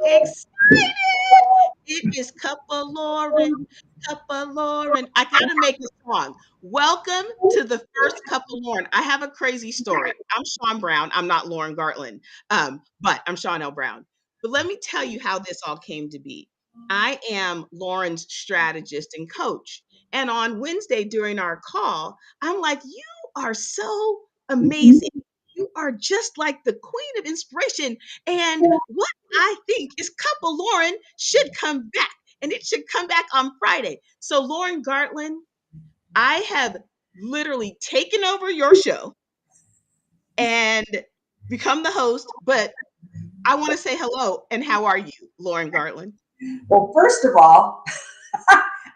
excited. It is Cup of Lauren, Cup of Lauren. I got to make a song. Welcome to the first Cup of Lauren. I have a crazy story. I'm Shawn Brown. I'm not Lauren Gartland, but I'm Shawn L. Brown. But let me tell you how this all came to be. I am Lauren's strategist and coach. And on Wednesday during our call, I'm like, you are so amazing. You are just like the queen of inspiration. And what I think is Couple Lauren should come back, and it should come back on Friday. So, Lauren Gartland, I have literally taken over your show and become the host, but I want to say hello and how are you, Lauren Gartland? Well, first of all,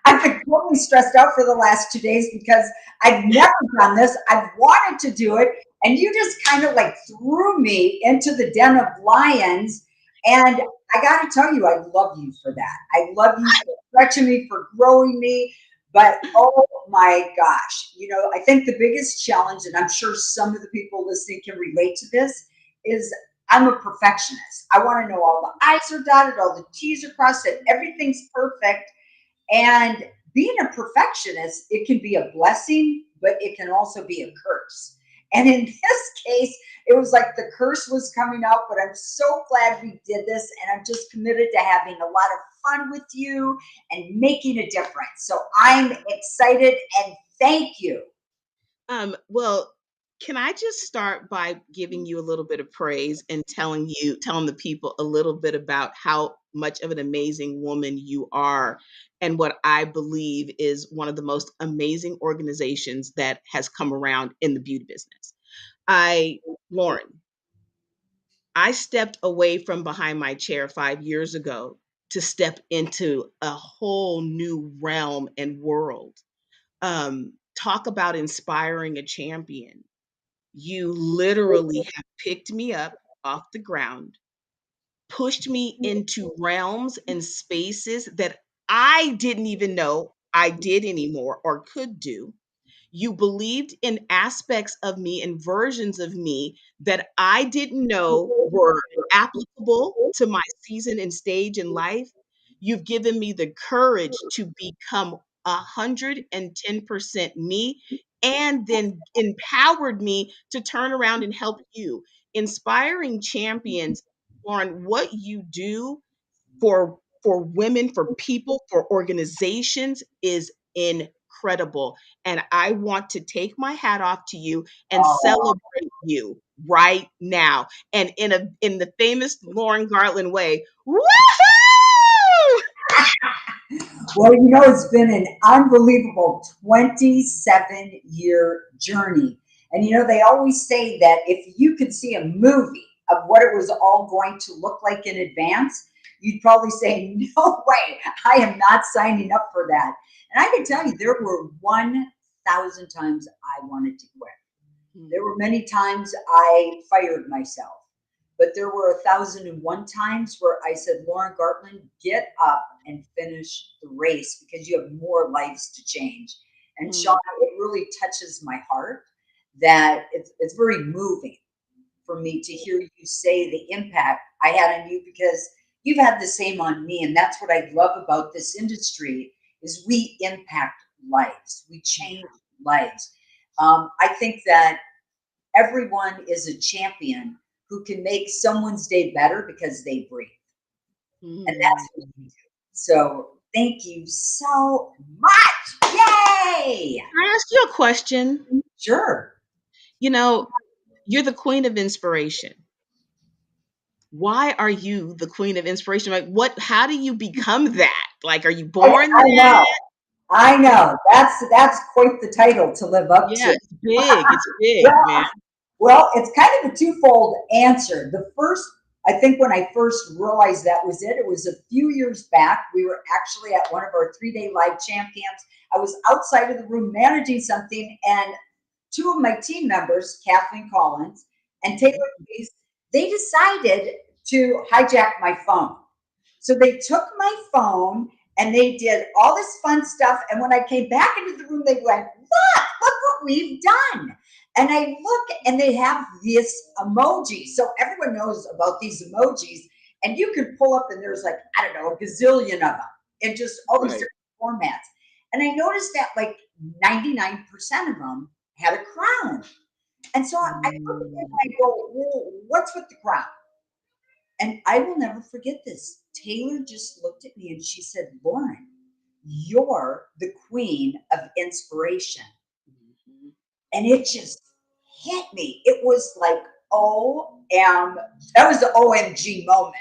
I've been totally stressed out for the last 2 days because I've never done this. I've wanted to do it, and you just kind of like threw me into the den of lions. And I got to tell you, I love you for that. I love you for stretching me, for growing me. But oh my gosh, I think the biggest challenge, and I'm sure some of the people listening can relate to this, is I'm a perfectionist. I want to know all the I's are dotted, all the T's are crossed, that everything's perfect. And being a perfectionist, it can be a blessing, but it can also be a curse. And in this case, it was like the curse was coming out, but I'm so glad we did this. And I'm just committed to having a lot of fun with you and making a difference. So I'm excited and thank you. Well, can I just start by giving you a little bit of praise and telling the people a little bit about how much of an amazing woman you are and what I believe is one of the most amazing organizations that has come around in the beauty business. I, Lauren, I stepped away from behind my chair 5 years ago to step into a whole new realm and world. Talk about inspiring a champion. You literally have picked me up off the ground, pushed me into realms and spaces that I didn't even know I did anymore or could do. You believed in aspects of me and versions of me that I didn't know were applicable to my season and stage in life. You've given me the courage to become 110% me and then empowered me to turn around and help you. Inspiring champions, Lauren, what you do for women, for people, for organizations is incredible. And I want to take my hat off to you and Oh, celebrate you right now. And in the famous Lauren Gartland way, woohoo! well, it's been an unbelievable 27-year journey. And, they always say that if you could see a movie of what it was all going to look like in advance, you'd probably say, no way, I am not signing up for that. And I can tell you, there were 1,000 times I wanted to quit. There were many times I fired myself, but there were 1,001 times where I said, Lauren Gartland, get up and finish the race because you have more lives to change. And Shawn, Mm. it really touches my heart that it's very moving for me to hear you say the impact I had on you because you've had the same on me. And that's what I love about this industry is we impact lives, we change lives. I think that everyone is a champion who can make someone's day better because they breathe. And that's Mm. what you do. So thank you so much. Yay! Can I ask you a question? Sure. You know, you're the queen of inspiration. Why are you the queen of inspiration? Like, how do you become that? Like, are you I, born I that? know. I know. That's quite the title to live up Yeah, to. it's big. It's big, Well, man. well, it's kind of a twofold answer. The first, I think when I first realized that was it was a few years back. We were actually at one of our 3-day live champions. I was outside of the room managing something, and two of my team members, Kathleen Collins and Taylor Mhm. Case, they decided to hijack my phone. So they took my phone and they did all this fun stuff. And when I came back into the room, they went, look what we've done. And I look and they have this emoji. So everyone knows about these emojis. And you can pull up and there's like, I don't know, a gazillion of them in just all these Right. different formats. And I noticed that like 99% of them had a crown. And so I look at it and Mm. I go, well, what's with the crown? And I will never forget this. Taylor just looked at me and she said, Lauren, you're the queen of inspiration. Mhm. And it just hit me. It was like, that was the OMG moment.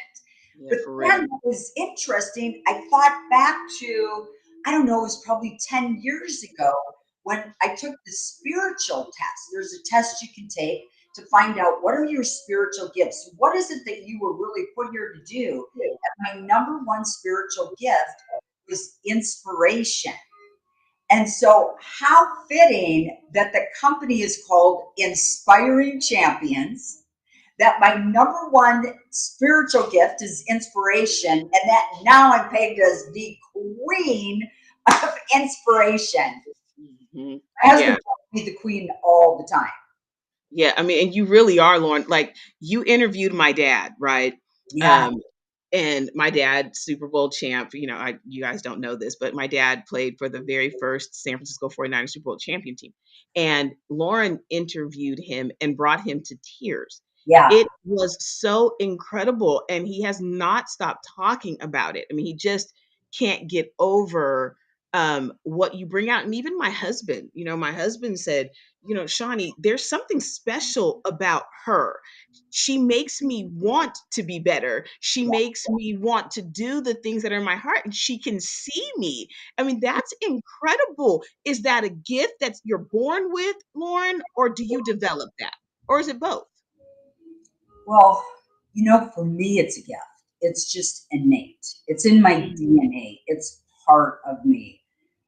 Yeah, But for then real. what was interesting, I thought back to, I don't know, it was probably 10 years ago when I took the spiritual test. There's a test you can take to find out what are your spiritual gifts? What is it that you were really put here to do? And my number one spiritual gift was inspiration. And so, how fitting that the company is called Inspiring Champions, that my number one spiritual gift is inspiration, and that now I'm pegged as the queen of inspiration. Mhm. My Yeah. husband calls me the queen all the time. Yeah, I mean, and you really are, Lauren. Like, you interviewed my dad, right? Yeah, Um, and my dad, Super Bowl champ, you guys don't know this, but my dad played for the very first San Francisco 49ers Super Bowl champion team. And Lauren interviewed him and brought him to tears. yeah. It was so incredible. And he has not stopped talking about it. I mean, he just can't get over what you bring out. And even my husband said, Shawnee, there's something special about her. She makes me want to be better. She makes me want to do the things that are in my heart, and she can see me. I mean, that's incredible. Is that a gift that you're born with, Lauren, or do you develop that? Or is it both? Well, for me, it's a gift. It's just innate. It's in my Mhm. DNA. It's part of me.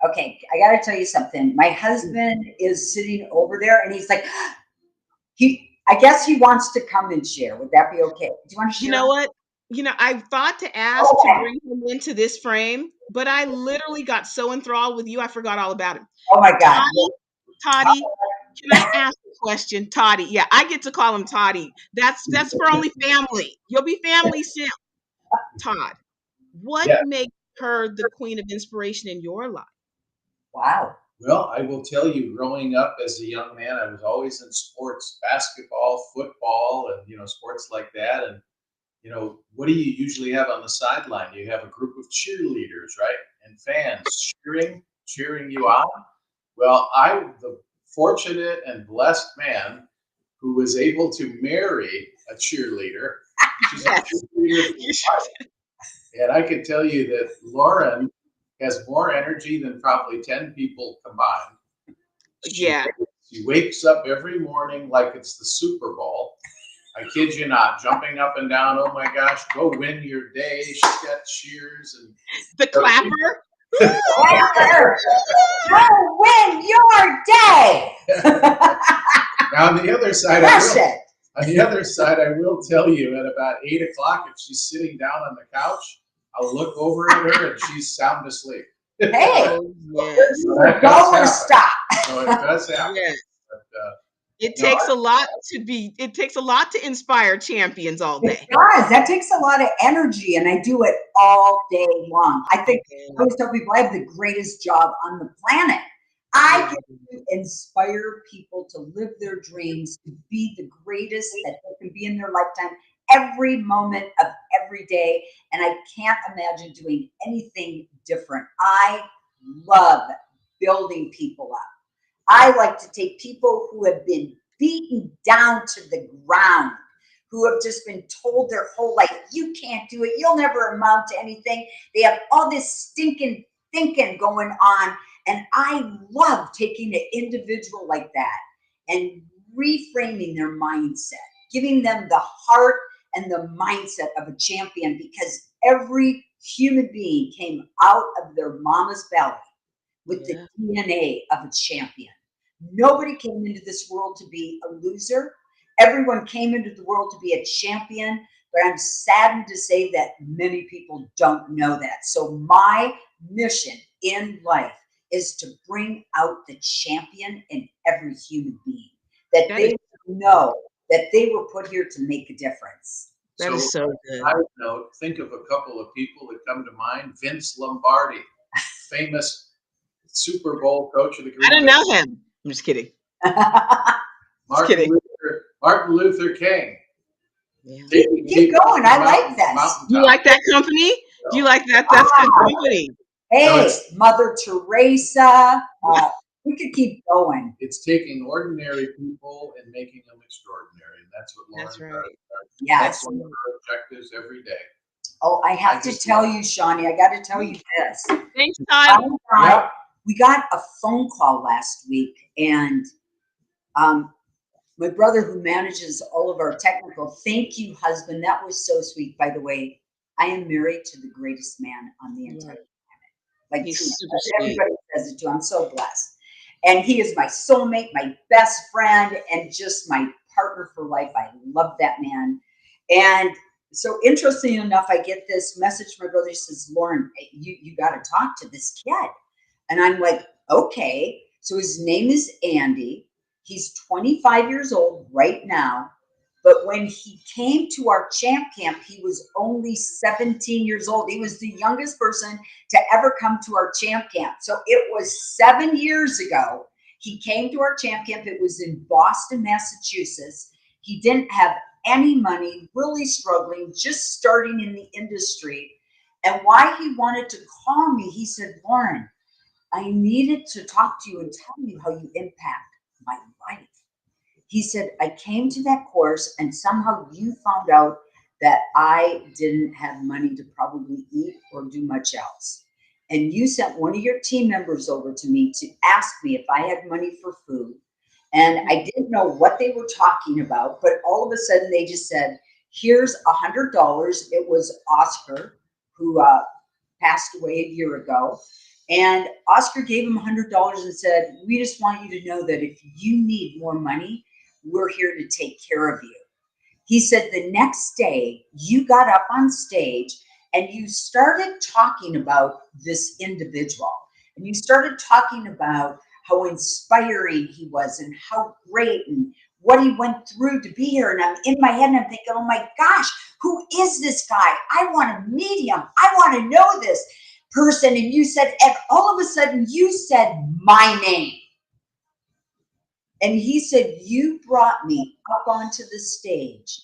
Okay, I got to tell you something. My husband is sitting over there and he's like, I guess he wants to come and share. Would that be okay? Do you want to You share? know what? I thought to ask to Okay. bring him into this frame, but I literally got so enthralled with you, I forgot all about him. Oh my God. Toddy, can I ask a question? Toddy. Yeah, I get to call him Toddy. That's for only family. You'll be family soon. Todd, what Yeah. makes her the queen of inspiration in your life? Wow. Well, I will tell you, growing up as a young man, I was always in sports, basketball, football, and sports like that. And what do you usually have on the sideline? You have a group of cheerleaders, right? And fans cheering you on. Well, I'm the fortunate and blessed man who was able to marry a cheerleader. She's a Yes. cheerleader for You life. should- And I can tell you that Lauren has more energy than probably 10 people combined. She, Yeah. she wakes up every morning like it's the Super Bowl. I kid you not, jumping up and down. Oh my gosh, go win your day. She's got cheers and The clapper. Clapper. Go win your day. now on the other side, Crush it. I will tell you at about 8 o'clock, if she's sitting down on the couch, I'll look over at her and she's sound asleep. Hey, Oh, yes. That go does or happen. stop. So it does happen. Yes. But, It no, takes a lot it takes a lot to inspire champions all It day. does. That takes a lot of energy, and I do it all day long. I think I Yeah. always tell people I have the greatest job on the planet. I Yeah. get to inspire people to live their dreams, to be the greatest that they can be in their lifetime every moment of every day. And I can't imagine doing anything different. I love building people up. I like to take people who have been beaten down to the ground, who have just been told their whole life, you can't do it, you'll never amount to anything. They have all this stinking thinking going on. And I love taking an individual like that and reframing their mindset, giving them the heart and the mindset of a champion because every human being came out of their mama's belly with the Yeah. DNA of a champion. Nobody came into this world to be a loser. Everyone came into the world to be a champion, but I'm saddened to say that many people don't know that. So, my mission in life is to bring out the champion in every human being, that That is they so good. know that they were put here to make a difference. That is So, so good. side note, think of a couple of people that come to mind. Vince Lombardi, famous Super Bowl coach of the I Green don't Bay. know him. I'm just kidding. Just Martin kidding. Luther, Martin Luther King, Yeah. taking Keep people going. to the I like this. Do you mountaintop. like that company? Do you So, like that? That's good Ah, company. no, hey, Mother Teresa. We could keep going. it's taking ordinary people and making them extraordinary, and that's what Lauren That's does. right. That's Yes. That's one of right. her objectives every day. Oh, I I have to just tell love you, Shawnee, I got to tell you this. Thanks, Todd. I it. got, Yep. we got a phone call last week, and um, my brother, who manages all of our technical, thank you, husband. That was so sweet. By the way, I am married to the greatest man on the entire Yeah. like He's truly. super sweet. Everybody says it too. I'm so blessed. And he is my soulmate, my best friend, and just my partner for life. I love that man. And so interesting enough, I get this message from my brother. He says, Lauren, you got to talk to this kid. And I'm like, okay. So his name is Andy. He's 25 years old right now. But when he came to our champ camp, he was only 17 years old. He was the youngest person to ever come to our champ camp. So it was 7 years ago. He came to our champ camp. It was in Boston, Massachusetts. He didn't have any money, really struggling, just starting in the industry. And why he wanted to call me, he said, Lauren, I needed to talk to you and tell you how you impact my life. He said, I came to that course and somehow you found out that I didn't have money to probably eat or do much else. And you sent one of your team members over to me to ask me if I had money for food. And I didn't know what they were talking about, but all of a sudden they just said, here's $100. It was Oscar, who passed away a year ago. And Oscar gave him $100 and said, we just want you to know that if you need more money, we're here to take care of you. He said the next day you got up on stage and you started talking about this individual. And you started talking about how inspiring he was and how great and what he went through to be here. And I'm in my head and I'm thinking, oh my gosh, who is this guy? I want to meet him. I want to know this person. And you said, and all of a sudden you said my name. And he said, you brought me up onto the stage,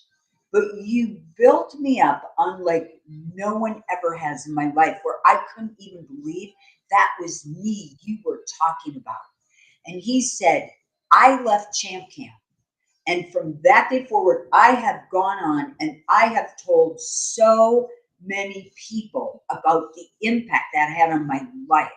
but you built me up unlike no one ever has in my life, where I couldn't even believe that was me you were talking about. And he said, I left Champ Camp. And from that day forward, I have gone on and I have told so many people about the impact that had on my life.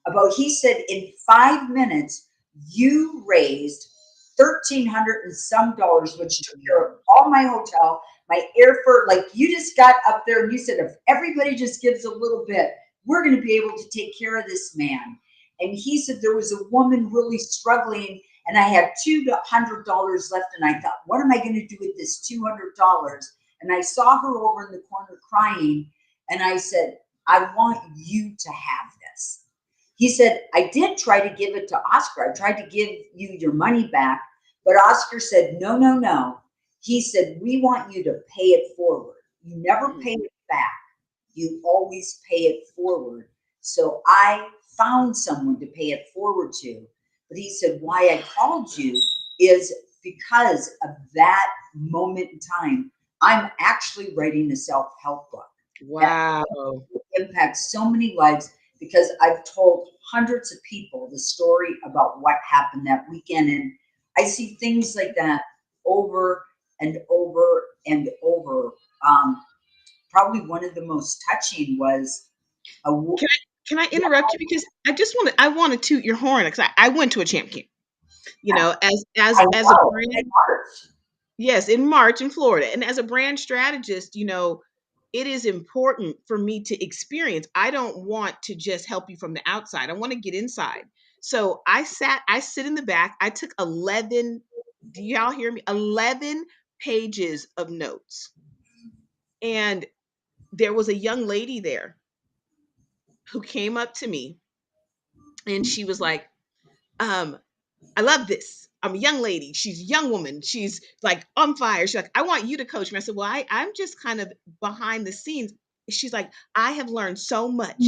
About, he said, in 5 minutes, you raised 1,300 and some dollars, which took care of all my hotel, my airfare. Like, you just got up there and you said, if everybody just gives a little bit, we're going to be able to take care of this man. And he said there was a woman really struggling, and I had $200 left, and I thought, what am I going to do with this $200? And I saw her over in the corner crying, and I said, I want you to have this. He said, I did try to give it to Oscar. I tried to give you your money back, but Oscar said, no, no, no. He said, we want you to pay it forward. You never pay it back. You always pay it forward. So I found someone to pay it forward to. But he said, why I called you is because of that moment in time. I'm actually writing a self-help book. Wow. Impacts so many lives because I've told hundreds of people the story about what happened that weekend. And I see things like that over and over and over. Probably one of the most touching was a Can I interrupt you because I want to toot your horn because I went to a champ camp. You know, I as a know in brand, March. yes, in March in Florida, and as a brand strategist, you know, it is important for me to experience. I don't want to just help you from the outside. I want to get inside. So I sit in the back. I took 11, do y'all hear me? 11 pages of notes. And there was a young lady there who came up to me and she was like, I love this. I'm a young lady. She's a young woman. She's like on fire. She's like, I want you to coach me. I said, well, I'm just kind of behind the scenes. She's like, I have learned so much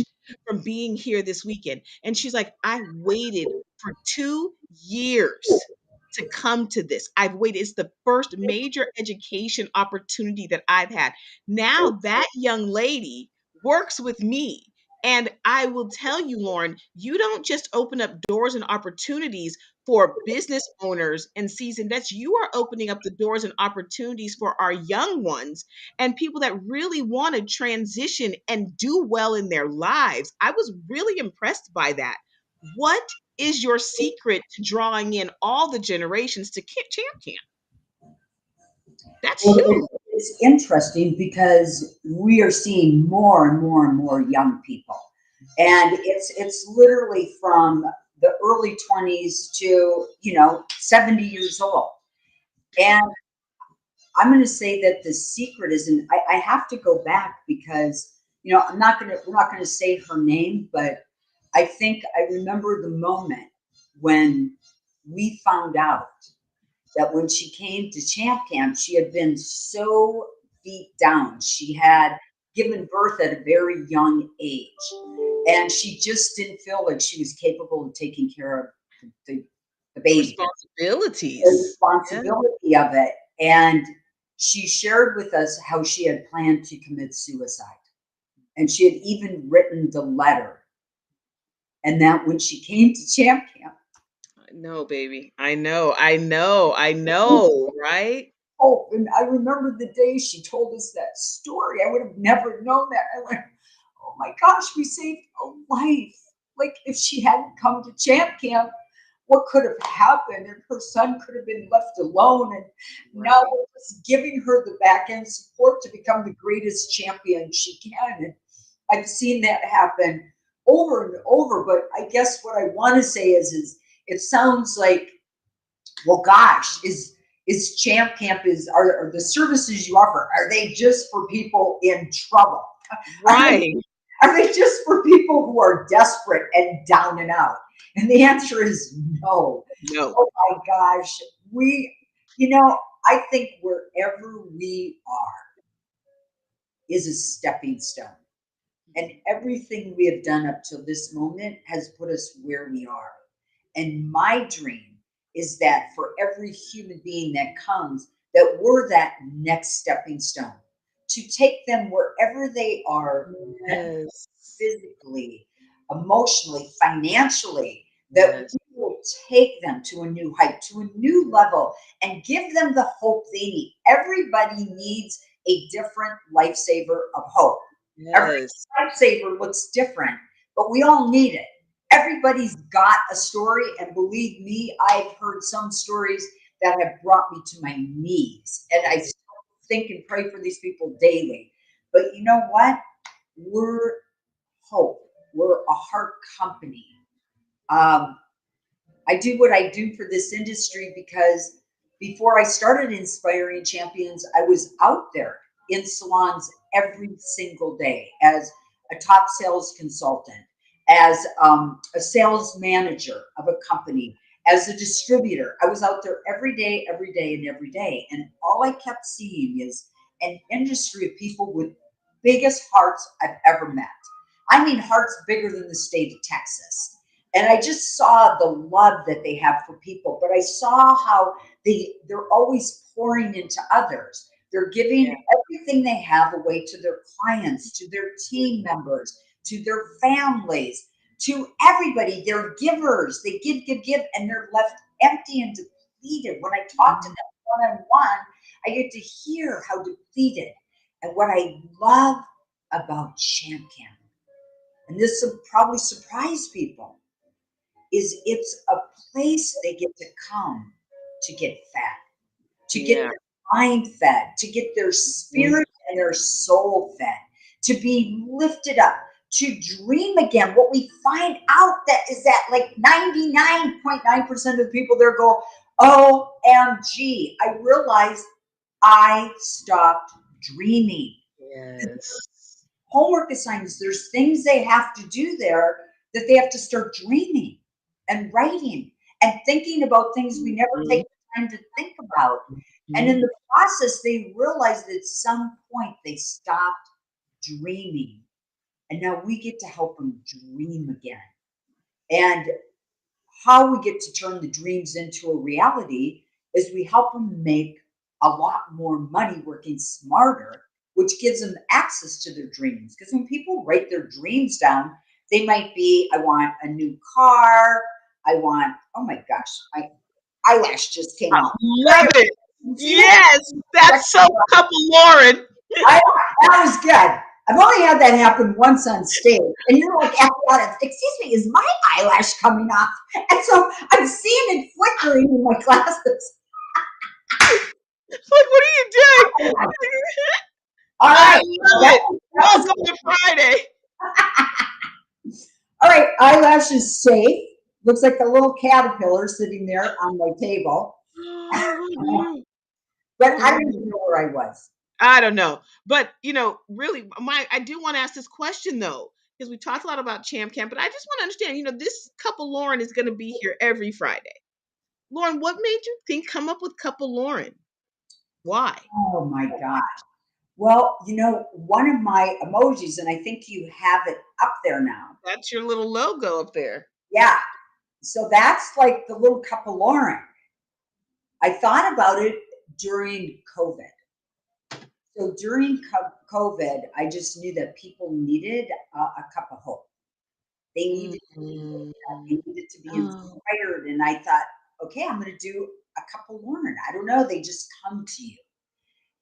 from being here this weekend. And she's like, I waited for 2 years to come to this. I've waited. It's the first major education opportunity that I've had. Now that young lady works with me. And I will tell you, Lauren, you don't just open up doors and opportunities for business owners and seasoned vets. You are opening up the doors and opportunities for our young ones and people that really want to transition and do well in their lives. I was really impressed by that. What is your secret to drawing in all the generations to Champ Camp? That's Well, huge. it's interesting because we are seeing more and more and more young people, and it's literally from the early 20s to 70 years old. And I'm going to say that the secret isn't. I have to go back because we're not going to say her name, but I think I remember the moment when we found out that when she came to Champ Camp, she had been so beat down. She had given birth at a very young age, and she just didn't feel like she was capable of taking care of the, the The baby, the responsibilities. Yeah. responsibility of it. And she shared with us how she had planned to commit suicide. And she had even written the letter. And that when she came to Champ Camp, No, baby. I know. I know. I know. Right? oh, and I remember the day she told us that story. I would have never known that. I went, oh my gosh, we saved a life. Like if she hadn't come to Champ Camp, what could have happened? And her son could have been left alone. And now Right. we're just giving her the back end support to become the greatest champion she can. And I've seen that happen over and over. But I guess what I want to say is it sounds like, well, gosh, is Champ Camp are the services you offer, are they just for people in trouble? Are they Right. are they just for people who are desperate and down and out? And the answer is no. No. Oh my gosh. We, you know, I think wherever we are is a stepping stone. And everything we have done up till this moment has put us where we are. And my dream is that for every human being that comes, that we're that next stepping stone to take them wherever they are Yes. physically, emotionally, financially, that Yes. we will take them to a new height, to a new level, and give them the hope they need. Everybody needs a different lifesaver of hope. Every Yes. lifesaver looks different, but we all need it. Everybody's got a story, and believe me, I've heard some stories that have brought me to my knees, and I still think and pray for these people daily. But you know what? We're hope. We're a heart company. Um, I do what I do for this industry because before I started Inspiring Champions, I was out there in salons every single day as a top sales consultant, as a sales manager of a company, as a distributor. I was out there every day, every day, and every day. And all I kept seeing is an industry of people with biggest hearts I've ever met. I mean, hearts bigger than the state of Texas. And I just saw the love that they have for people, but I saw how they're always pouring into others. They're giving Yeah. everything they have away to their clients, to their team members, to their families, to everybody. They're givers. They give, and they're left empty and depleted. When I talk to them one on one, I get to hear how depleted. And what I love about Champ Camp, and this will probably surprise people, is it's a place they get to come to get fed, to get Yeah. their mind fed, to get their Mhm. spirit and their soul fed, to be lifted up, to dream again. What we find out that is that like 99.9% of the people there go, OMG, I realized I stopped dreaming. Yes. Homework assignments, there's things they have to do there that they have to start dreaming and writing and thinking about things we never take Mhm, the time to think about. And in mhm. the process, they realized at some point they stopped dreaming. And now we get to help them dream again. And how we get to turn the dreams into a reality is we help them make a lot more money working smarter, which gives them access to their dreams. Because when people write their dreams down, they might be, I want a new car. I want, oh my gosh, my eyelash just came I off. love it. You see that? Yes, that's so couple Lauren. I, that was good. I've only had that happen once on stage. And you're like, after that, excuse me, is my eyelash coming off? And so I'm seeing it flickering in my glasses. Like, what are you doing? All I right. love That, it. that was Welcome to Friday. all right. Eyelash is safe. Looks like a little caterpillar sitting there on my table. Oh, But I don't oh. even know where I was. I don't know. But, really, I do want to ask this question though, because we talked a lot about Champ Camp, but I just want to understand, this couple Lauren is going to be here every Friday. Lauren, what made you think come up with couple Lauren? Why? Oh my God. Well, one of my emojis, and I think you have it up there now. That's your little logo up there. Yeah. So that's like the little cup of Lauren. I thought about it during COVID. So during COVID, I just knew that people needed a cup of hope. They needed to be Mhm. looked at. They needed to be Oh. inspired. And I thought, okay, I'm going to do a cup of Lauren. I don't know. They just come to you.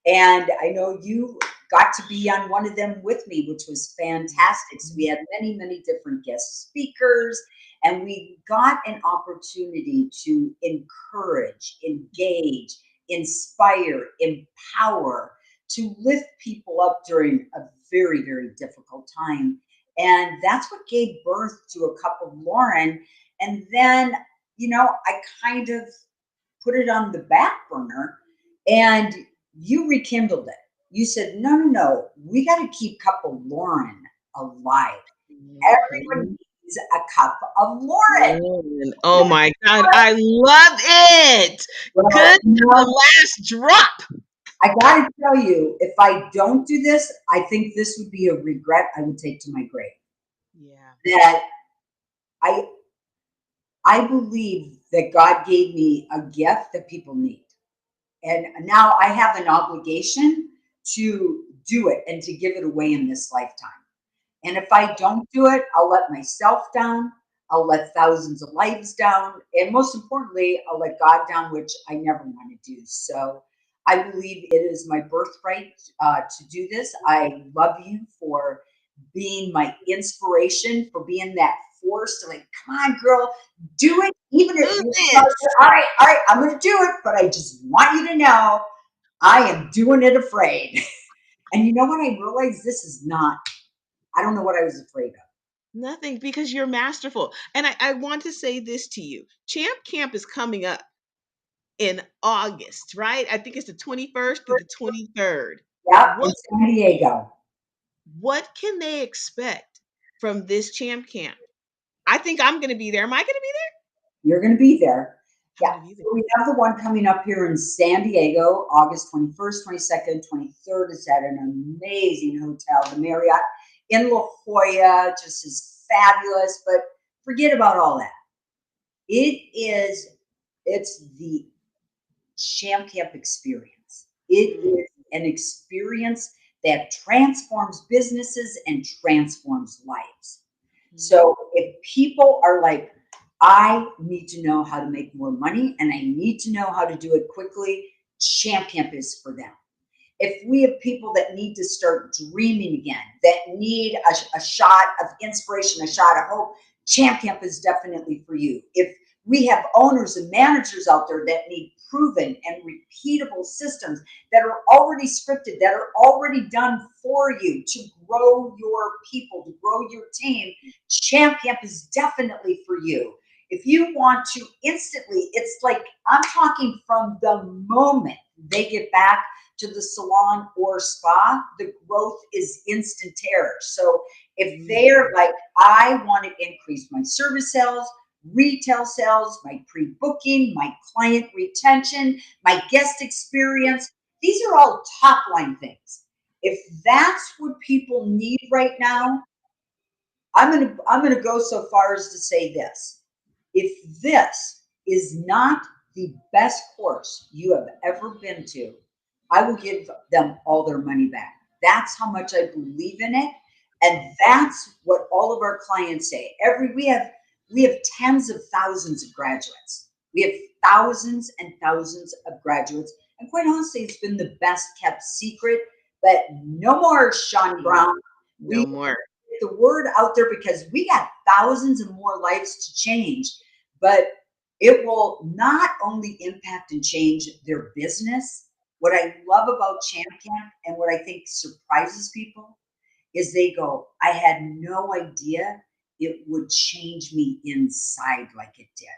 And I know you got to be on one of them with me, which was fantastic. So we had many, many different guest speakers, and we got an opportunity to encourage, engage, inspire, empower, to lift people up during a very, very difficult time. And that's what gave birth to a cup of Lauren. And then, I kind of put it on the back burner, and you rekindled it. You said, no, no, no, we got to keep Cup of Lauren alive. Everyone Mhm. needs a cup of Lauren. Lauren. Oh my God, I love it. Well, Good to the last drop. I got to tell you, if I don't do this, I think this would be a regret I would take to my grave. Yeah. That I I believe that God gave me a gift that people need. And now I have an obligation to do it and to give it away in this lifetime. And if I don't do it, I'll let myself down. I'll let thousands of lives down. And most importantly, I'll let God down, which I never want to do. So I believe it is my birthright to do this. I love you for being my inspiration, for being that force to like, come on, girl, do it. Even if Do you this. all right, I'm going to do it. But I just want you to know I am doing it afraid. And you know what? I realized this is not, I don't know what I was afraid of. Nothing because you're masterful. And I want to say this to you. Champ Camp is coming up in August, right? I think it's the 21st to the 23rd. Yep, in What San Diego. what can they expect from this Champ Camp? I think I'm going to be there. Am I going to be there? You're going to be there. I'm Yeah. going to be there. So we have the one coming up here in San Diego, August 21st, 22nd, 23rd. It's at an amazing hotel, the Marriott in La Jolla, just is fabulous. But forget about all that. It's the Sham Camp experience. It Mm, is an experience that transforms businesses and transforms lives. mhm, So if people are like, I need to know how to make more money and I need to know how to do it quickly, Champ Camp is for them. If we have people that need to start dreaming again, that need a shot of inspiration, a shot of hope, Champ Camp is definitely for you. If we have owners and managers out there that need proven and repeatable systems that are already scripted, that are already done for you to grow your people, to grow your team, Champ Camp is definitely for you. If you want to instantly, it's like I'm talking from the moment they get back to the salon or spa, the growth is instantaneous. So if they're mhm, like, I want to increase my service sales, retail sales, my pre-booking, my client retention, my guest experience. These are all top line things. If that's what people need right now, I'm gonna go so far as to say this. If this is not the best course you have ever been to, I will give them all their money back. That's how much I believe in it. And that's what all of our clients say. We have tens of thousands of graduates. We have thousands and thousands of graduates. And quite honestly, it's been the best kept secret. But no more Shawn Mm, Brown. no We more. get the word out there because we got thousands and more lives to change. But it will not only impact and change their business. What I love about Champion and what I think surprises people is they go, I had no idea it would change me inside like it did.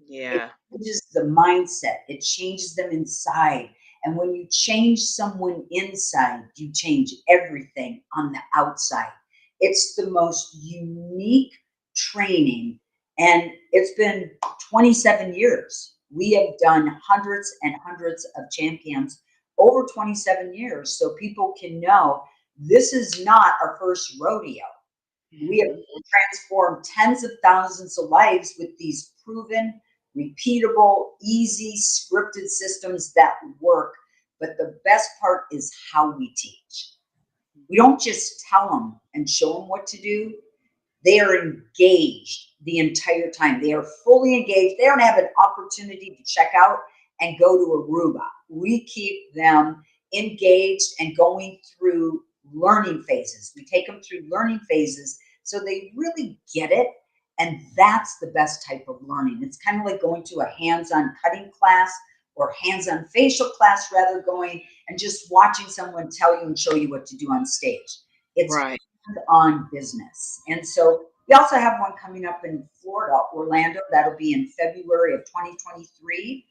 It Yeah. changes the mindset, it changes them inside. And when you change someone inside, you change everything on the outside. It's the most unique training. And it's been 27 years. We have done hundreds and hundreds of champions over 27 years. So people can know this is not our first rodeo. We have Mhm. transformed tens of thousands of lives with these proven, repeatable, easy, scripted systems that work. But the best part is how we teach. We don't just tell them and show them what to do. They are engaged the entire time. They are fully engaged. They don't have an opportunity to check out and go to Aruba. We keep them engaged and going through learning phases. We take them through learning phases so they really get it. And that's the best type of learning. It's kind of like going to a hands on cutting class or hands on facial class, rather going and just watching someone tell you and show you what to do on stage. It's Right. on business. And so we also have one coming up in Florida, Orlando. That'll be in February of 2023.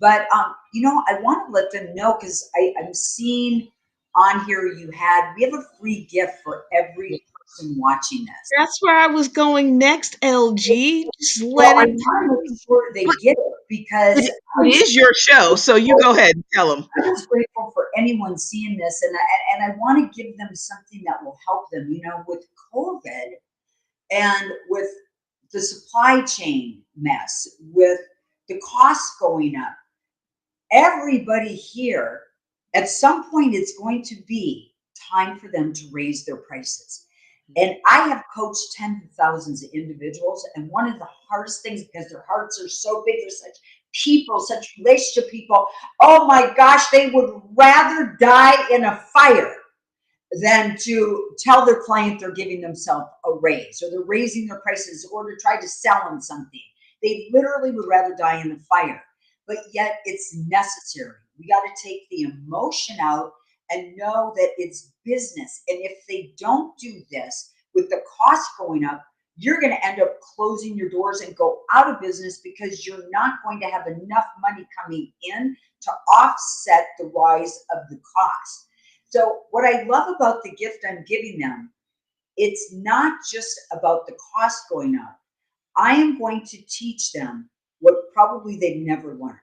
But I want to let them know because I'm seeing on here we have a free gift for every person watching this. That's where I was going next, LG. Just Well, let I it want to make sure they but get it because it is your show, so you go ahead and tell them. I'm just grateful for anyone seeing this, and I want to give them something that will help them. With COVID and with the supply chain mess, with the costs going up, everybody here, at some point, it's going to be time for them to raise their prices. And I have coached tens of thousands of individuals. And one of the hardest things, because their hearts are so big, they're such people, such relationship people. Oh my gosh, they would rather die in a fire than to tell their client they're giving themselves a raise or they're raising their prices or to try to sell them something. They literally would rather die in the fire, but yet it's necessary. We got to take the emotion out and know that it's business. And if they don't do this with the cost going up, you're going to end up closing your doors and go out of business because you're not going to have enough money coming in to offset the rise of the cost. So, what I love about the gift I'm giving them, it's not just about the cost going up. I am going to teach them what probably they've never learned.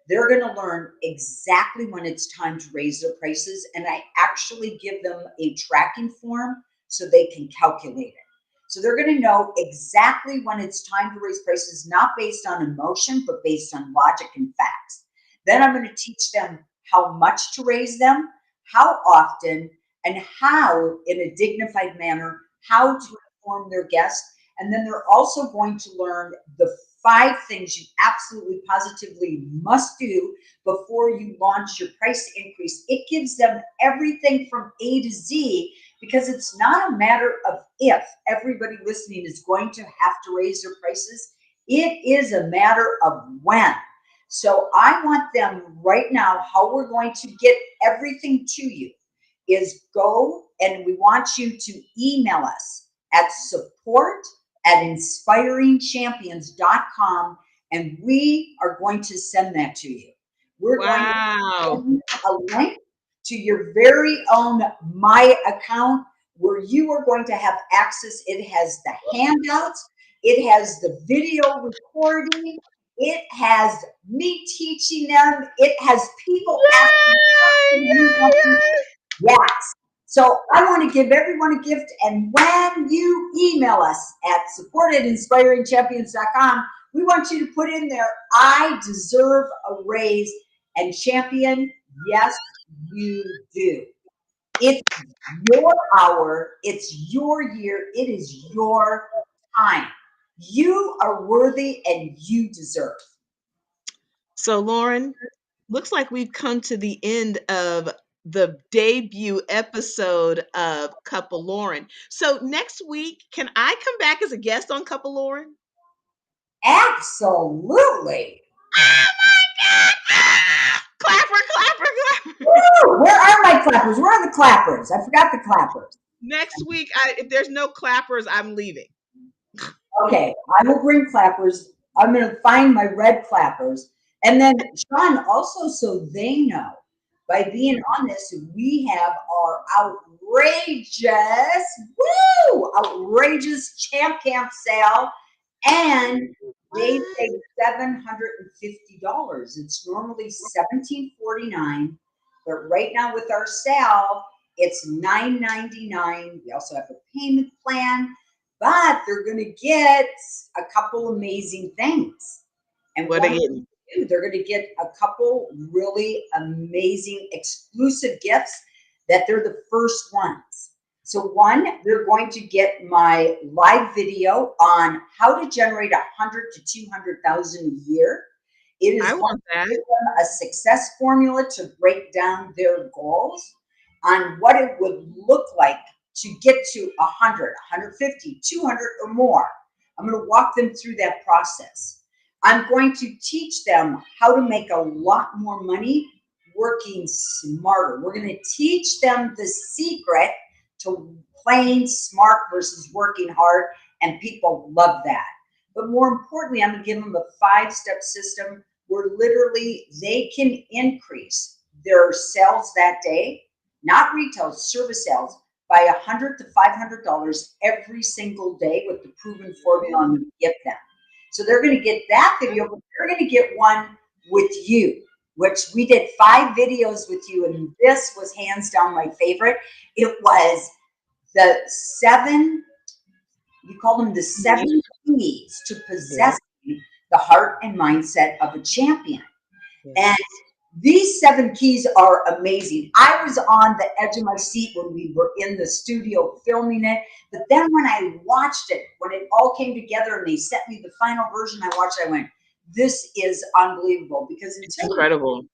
They're going to learn exactly when it's time to raise their prices. And I actually give them a tracking form so they can calculate it. So they're going to know exactly when it's time to raise prices, not based on emotion, but based on logic and facts. Then I'm going to teach them how much to raise them, how often, and how, in a dignified manner, how to inform their guests. And then they're also going to learn the 5 things you absolutely positively must do before you launch your price increase. It gives them everything from A to Z because it's not a matter of if everybody listening is going to have to raise their prices. It is a matter of when. So I want them right now, how we're going to get everything to you is go and we want you to email us at support@inspiringchampions.com and we are going to send that to you. We're going to Wow. send you a link to your very own My account where you are going to have access. It has the handouts. It has the video recording. It has me teaching them. It has people asking questions. Yay! Yes. So I want to give everyone a gift. And when you email us at support@inspiringchampions.com, we want you to put in there, I deserve a raise. And champion, yes, you do. It's your hour. It's your year. It is your time. You are worthy and you deserve. So, Lauren, looks like we've come to the end of the debut episode of Couple Lauren. So, next week, can I come back as a guest on Couple Lauren? Absolutely. Oh my God! Ah! Clapper, clapper, clapper. Woo! Where are my clappers? Where are the clappers? I forgot the clappers. Next week, if there's no clappers, I'm leaving. Okay, I will bring clappers. I'm going to find my red clappers. And then, Shawn, also so they know, by being on this, we have our outrageous Champ Camp sale, and they What? say $750. It's normally $17.49, but right now with our sale, it's $9.99. We also have a payment plan, but they're going to get a couple amazing things. And What one of again? them, too, they're going to get a couple really amazing exclusive gifts that they're the first ones. So one, they're going to get my live video on how to generate 100 to 200,000 a year. It is I going want that. to give them a success formula to break down their goals on what it would look like to get to 100, 150, 200 or more. I'm going to walk them through that process. I'm going to teach them how to make a lot more money working smarter. We're going to teach them the secret to playing smart versus working hard, and people love that. But more importantly, I'm going to give them a 5-step system where literally they can increase their sales that day, not retail, service sales, by $100 to $500 every single day with the proven formula I'm going to give them. So they're going to get that video, but they're going to get one with you, which we did 5 videos with you, and this was hands down my favorite. It was the 7, we call them the 7 keys to Yeah. possessing the heart and mindset of a champion. Yeah. And these 7 keys are amazing. I was on the edge of my seat when we were in the studio filming it. But then when I watched it, when it all came together and they sent me the final version, I went, this is unbelievable. Because It's until incredible.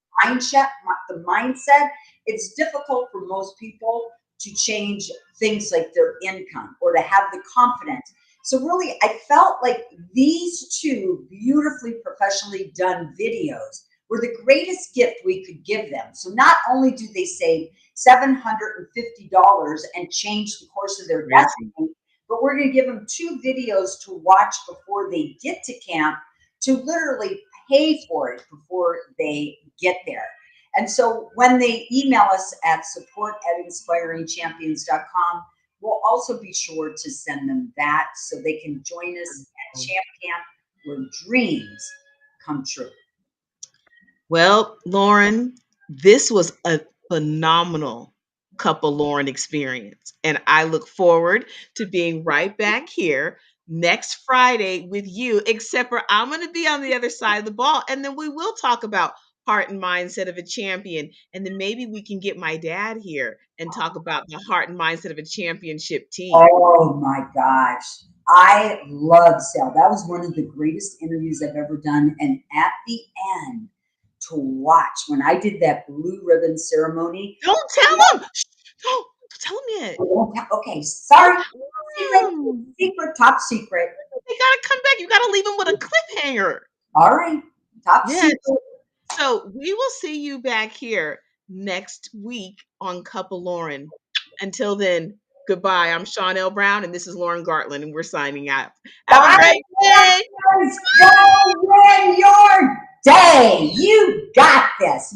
the mindset, it's difficult for most people to change things like their income or to have the confidence. So really, I felt like these 2 beautifully professionally done videos were the greatest gift we could give them. So not only do they save $750 and change the course of their Crazy. destiny, but we're going to give them 2 videos to watch before they get to camp to literally pay for it before they get there. And so when they email us at support@inspiringchampions.com, we'll also be sure to send them that so they can join us at Champ Camp where dreams come true. Well, Lauren, this was a phenomenal Couple Lauren experience. And I look forward to being right back here next Friday with you, except for I'm going to be on the other side of the ball. And then we will talk about heart and mindset of a champion. And then maybe we can get my dad here and talk about the heart and mindset of a championship team. Oh my gosh. I love Sal. That was one of the greatest interviews I've ever done. And at the end, to watch when I did that blue ribbon ceremony. Don't tell him. Shh, don't tell him yet. Okay, sorry. Don't Secret, tell him. top secret. You gotta come back. You gotta leave him with a cliffhanger. All right, top Yes. secret. So we will see you back here next week on Couple Lauren. Until then, goodbye. I'm Shawn L. Brown, and this is Lauren Gartland, and we're signing out. Have a Bye, great day. guys. Go win your day. You got this.